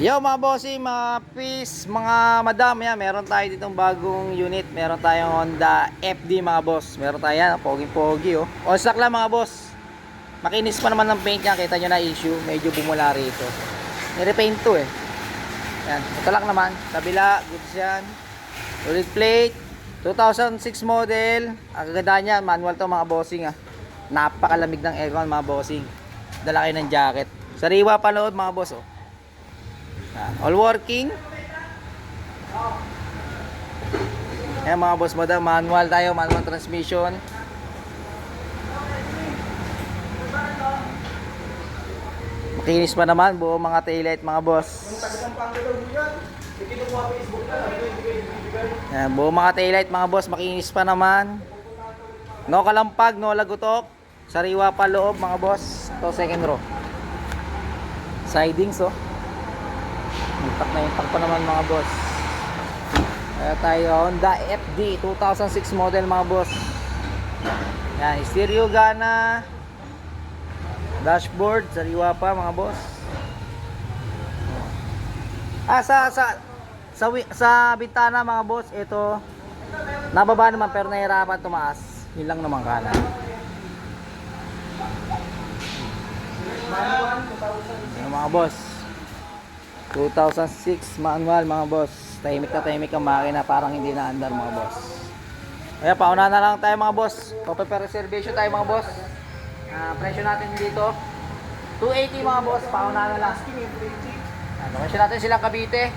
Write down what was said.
Yo mga bossy, mga peace, mga madam, yan, meron tayo ditong bagong unit. Meron tayong Honda FD mga boss. Meron tayo yan, pogi-pogi oh. All stock lang mga boss. Makinis pa naman ng paint niya, kita nyo na issue, medyo bumula rito. Nirepaint to eh. Yan, ito lang naman. Kabila, goods yan. Solid plate, 2006 model. Ang ganda niya, manual to mga bossing ah. Napakalamig ng aircon mga bossing. Dala kayo ng jacket. Sariwa pa loob mga boss oh. All working. Ayan mga boss madam, manual tayo, manual transmission. Makinis pa naman, buo mga taillight mga boss. Ayan, buo mga taillight mga boss, makinis pa naman. No kalampag, no lagutok. Sariwa pa loob mga boss. Ito second row. Sidings oh. Impact na impact pa naman mga boss. Kaya tayo Honda FD 2006 model mga boss. Yan, stereo gana. Dashboard, sariwa pa mga boss. Sa bintana mga boss, ito nababa naman pero nahirapan tumaas. Yun lang naman kana. Yan mga boss. 2006 manual mga boss. Tahimik ang makina, parang hindi na andar mga boss. Kaya pauna na lang tayo mga boss. Pape-reservation tayo mga boss. Presyo natin dito 280 mga boss, pauna na lang. Presyo natin silang Cavite.